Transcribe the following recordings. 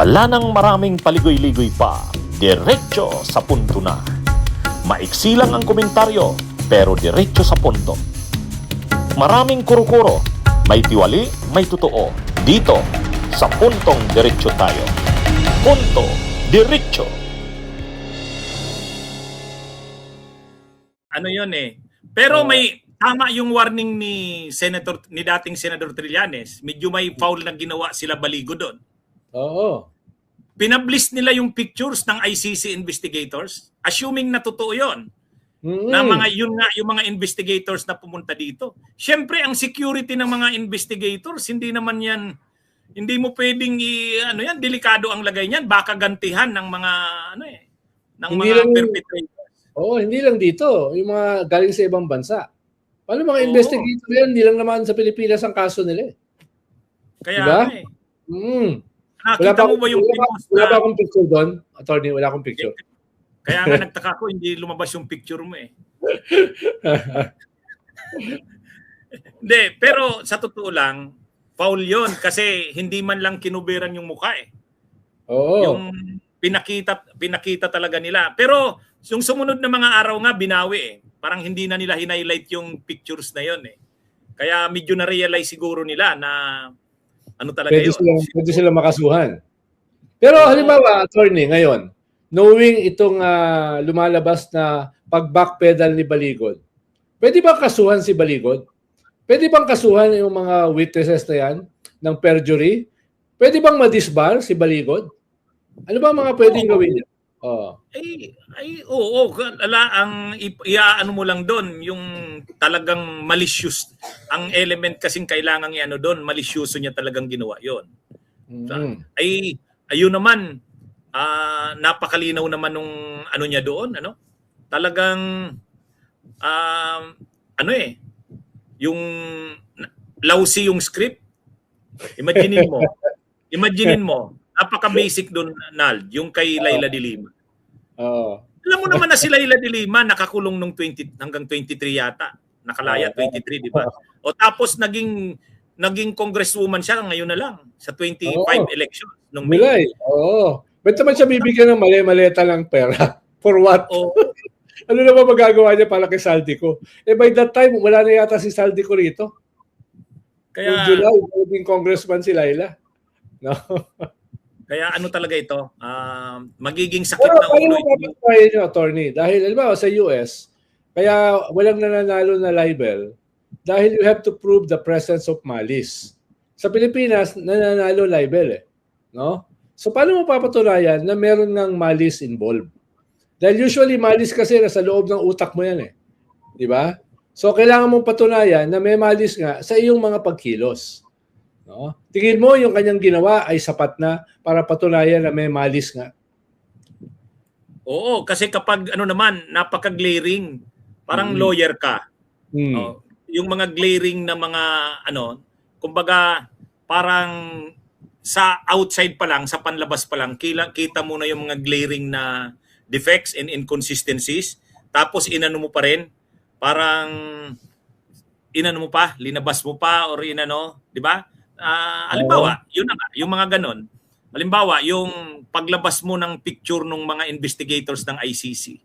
Wala nang maraming paligoy-ligoy pa, diretso sa punto na. Maiksi lang ang komentaryo, pero diretso sa punto. Maraming kuro-kuro, may tiwali, may totoo. Dito, sa Puntong Diretso tayo. Punto Diretso. Ano yun eh. Pero may tama yung warning ni dating Senador Trillanes. Medyo may foul na ginawa sila Baligo doon. Oo. Pinablis nila yung pictures ng ICC investigators, assuming na totoo yun. Na yung mga investigators na pumunta dito. Siyempre, ang security ng mga investigators, hindi mo pwedeng delikado ang lagay niyan, baka gantihan ng mga perpetrators. Oo, hindi lang dito, yung mga galing sa ibang bansa. Paano mga investigator yan? Hindi lang naman sa Pilipinas ang kaso nila eh. Kaya diba? Nakita mo ba yung pinost na... Wala ba akong picture doon? Attorney, wala akong picture. Kaya nga nagtaka ko, hindi lumabas yung picture mo eh. Hindi, pero sa totoo lang, foul yun kasi hindi man lang kinuberan yung mukha eh. Oo. Yung pinakita talaga nila. Pero yung sumunod na mga araw nga, binawi eh. Parang hindi na nila highlight yung pictures na yun eh. Kaya medyo na-realize siguro nila na ano talaga yun. Pwede sila makasuhan. Pero halimbawa, attorney, ngayon, knowing itong lumalabas na pag-backpedal ni Baligod, pwede ba kasuhan si Baligod? Pwede bang kasuhan yung mga witnesses na yan ng perjury? Pwede bang ma-disbar si Baligod? Ano ba mga pwedeng gawin niya? Oo. Iaano mo lang doon, yung talagang malicious. Ang element kasing kailangan i-ano doon, malisyoso niya talagang ginawa yon. Ayun naman, napakalinaw naman nung ano niya doon, ano? Talagang yung lousy yung script. Imaginin mo, napaka-basic doon, Nald, yung kay Laila de Lima. Alam mo naman na si Laila de Lima nakakulong nung 20 hanggang 23 yata. Nakalaya 23, di ba? O tapos naging congresswoman siya ngayon na lang sa 25 election nung May. Oo. Ba't naman siya bibigyan ng mali-maleta lang pera? For what? Ano na ba magagawa niya para kay Saldico? By that time, wala na yata si Saldico rito. Kaya July, magiging congressman si Laila. No? Kaya ano talaga ito? Magiging sakit na ulo. Pero paano attorney? Dahil alam sa US, kaya walang nananalo na libel dahil you have to prove the presence of malice. Sa Pilipinas, nananalo libel eh. No? So paano mo papatunayan na meron ng malice involved? Dahil usually malice kasi nasa loob ng utak mo yan eh. Di ba? So kailangan mong patunayan na may malice nga sa iyong mga pagkilos. No? Tingin mo yung kanyang ginawa ay sapat na para patunayan na may malice nga? Oo, kasi kapag napaka-glaring, parang lawyer ka. Yung mga glaring na mga kumbaga parang sa outside pa lang, sa panlabas pa lang, kita mo na yung mga glaring na defects and inconsistencies. Tapos inano mo pa rin, parang linabas mo pa or di ba? Halimbawa, yun na nga, yung mga ganon. Halimbawa, yung paglabas mo ng picture ng mga investigators ng ICC.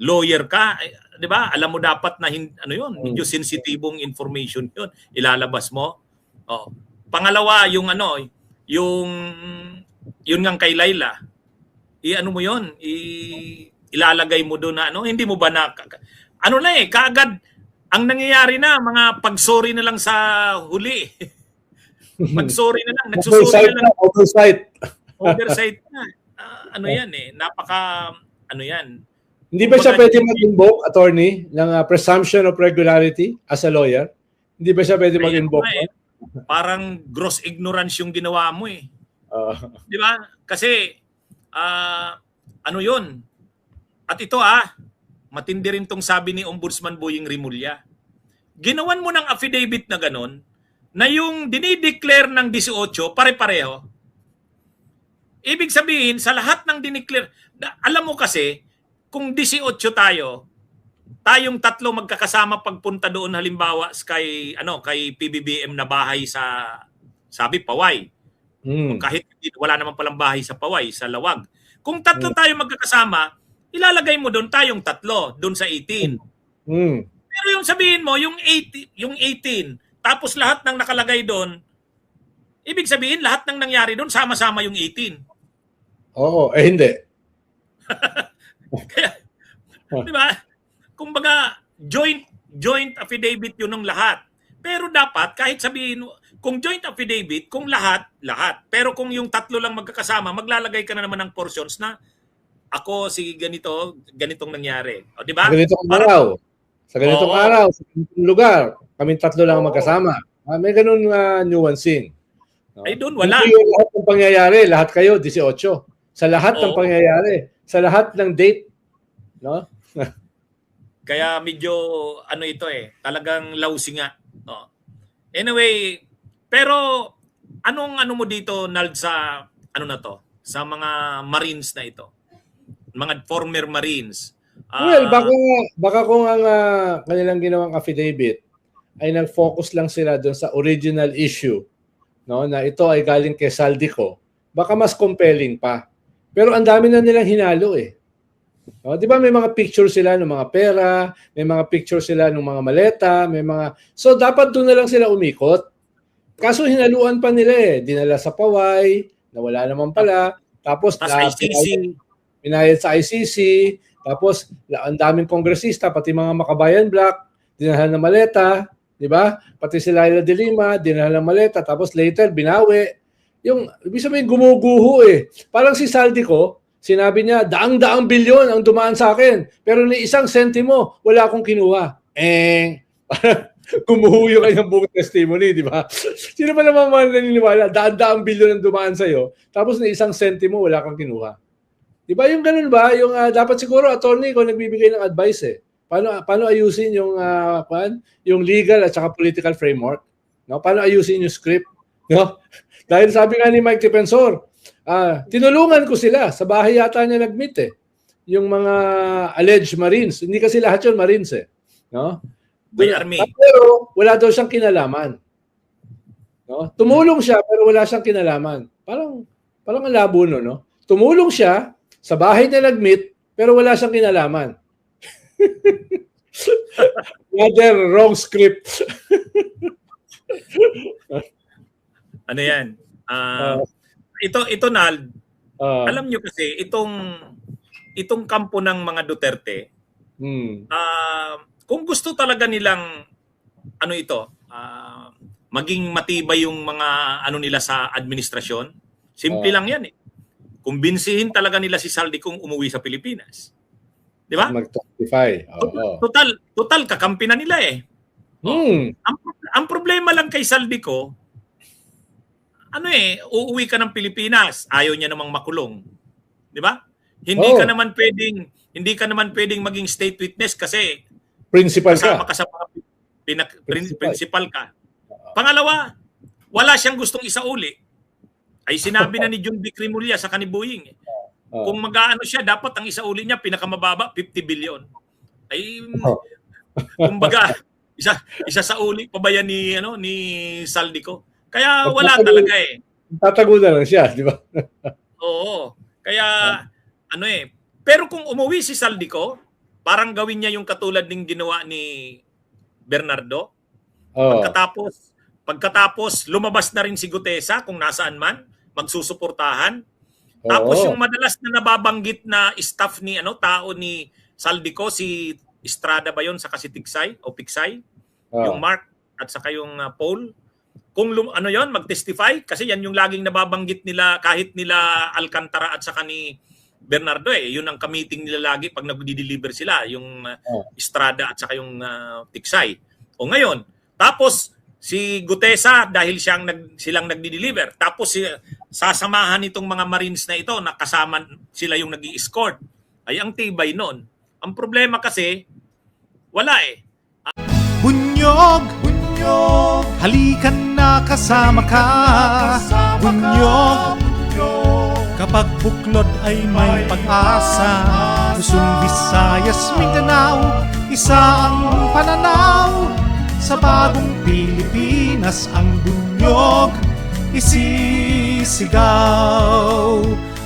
Lawyer ka, 'di ba? Alam mo dapat na medyo sensitibong information 'yun, ilalabas mo. Pangalawa, yung yun ngang kay Laila. Mo 'yun, ilalagay mo doon na hindi mo ba na kaagad ang nangyayari na mga pag-sorry na lang sa huli. Pag-sorry na lang, nagsusorry na lang. Oversight na. Yan eh, napaka yan. Hindi ba siya pwede mag-invoke, attorney, ng presumption of regularity as a lawyer? Hindi ba siya pwede mag-invoke? Parang gross ignorance yung ginawa mo eh. Di ba? Kasi, yun? At ito matindi rin tong sabi ni Ombudsman Boying Rimulya. Ginawan mo ng affidavit na ganon, na yung dinideclare ng 18, pare-pareho. Ibig sabihin, sa lahat ng dineclare, alam mo kasi, kung 18 tayong tatlo magkakasama pagpunta doon halimbawa kay PBBM na bahay sa Paway. Kahit wala naman palang bahay sa Paway, sa Lawag. Kung tatlo tayo magkakasama, ilalagay mo doon tayong tatlo, doon sa 18. Pero yung sabihin mo, yung 18, tapos lahat ng nakalagay doon, ibig sabihin lahat ng nangyari doon, sama-sama yung 18. Oo, hindi. Kaya, di ba? Kumbaga, joint affidavit yun ng lahat. Pero dapat, kahit sabihin, kung joint affidavit, kung lahat. Pero kung yung tatlo lang magkakasama, maglalagay ka na naman ng portions na ako, si ganitong nangyari. O, di ba? Sa ganitong araw, sa ganitong lugar, kaming tatlo lang magkasama. May ganun nuancing. No? Ay, doon wala. Hindi yung lahat ng pangyayari, lahat kayo, 18. Sa lahat ng pangyayari, sa lahat ng date. No? Kaya medyo, talagang lousy nga. No? Anyway, pero, anong mo dito, Nald, sa, sa mga Marines na ito? Mga former Marines. Well, baka kung ang kanilang ginawang affidavit ay nag-focus lang sila doon sa original issue, no, na ito ay galing kay Saldico, baka mas compelling pa. Pero ang dami na nilang hinalo eh. No, 'di ba may mga picture sila ng mga pera, may mga picture sila ng mga maleta, so dapat doon na lang sila umikot. Kaso hinaluan pa nila eh, dinala sa Paway, na wala naman pala, tapos pinayad sa ICC, tapos ang daming kongresista, pati mga Makabayan Black, dinala ng maleta, di ba? Pati si Laila de Lima, dinala ng maleta, tapos later binawi. Yung ibig sabihin gumuguho eh. Parang si Saldico, sinabi niya, daang-daang bilyon ang dumaan sa akin, pero ni isang sentimo wala akong kinuha. Gumuho yung kanyang buong testimony, di ba? Sino ba naman naniniwala, daang-daang bilyon ang dumaan sa'yo, tapos ni isang sentimo wala kang kinuha. Di ba yung ganun ba? Yung dapat siguro attorney ko nagbibigay ng advice eh. Paano ayusin yung yung legal at saka political framework? No? Paano ayusin yung script? No? Dahil sabi nga ni Mike Defensor, tinulungan ko sila. Sa bahay yata niya nag-meet eh. Yung mga alleged Marines. Hindi kasi lahat yun Marines eh. No? May army. Pero wala daw siyang kinalaman. No? Tumulong siya pero wala siyang kinalaman. Parang ang labo no? Tumulong siya, sa bahay niya nag-meet, pero wala siyang kinalaman. Another wrong script. Ano yan? Ito Nald, alam nyo kasi, itong kampo ng mga Duterte, kung gusto talaga nilang, maging matibay yung mga nila sa administrasyon, simple lang yan eh. Kumbinsihin talaga nila si Saldico kung umuwi sa Pilipinas. Di ba? Mag-testify. Total kakampi na nila eh. Ang problema lang kay Saldico, uuwi ka ng Pilipinas, ayaw niya namang makulong. Di ba? Hindi ka naman pwedeng maging state witness kasi principal ka. Kasama ka sa principal ka. Pangalawa, wala siyang gustong isauli. Ay sinabi na ni Jun Bicrimulya sa Kanibuying. Kung mag-aano siya, dapat ang isauli niya pinakamababa 50 billion. Ay kumbaga isa sa uli pa ba yan ni Saldico? Kaya wala talaga eh. Tatago na lang siya, di ba? Oo. Kaya pero kung umuwi si Saldico, parang gawin niya yung katulad ng ginawa ni Bernardo. Pagkatapos lumabas na rin si Gutesa kung nasaan man, magsusuportahan. Tapos yung madalas na nababanggit na staff ni tao ni Saldico, si Estrada ba yon sa Kasitiksay o Piksay? Yung Mark at saka yung Paul. Kung mag-testify kasi yan yung laging nababanggit nila kahit nila Alcantara at saka ni Bernardo eh. Yun ang ka-meeting nila lagi pag nag-deliver sila, yung Estrada at saka yung Tiksay. O ngayon, tapos si Gutesa dahil silang nagdi-deliver. Tapos sasamahan itong mga Marines na ito na kasama sila yung nag-i-escort. Ay ang tibay noon. Ang problema kasi wala eh. Bunyog, halikan na kasama ka. Bunyog, kapag buklod ay may pag-asa. Luzon, Visayas, Mindanao, isa ang pananaw. Sa bagong Pilipinas ang bunyog isisagawa. sumisigaw.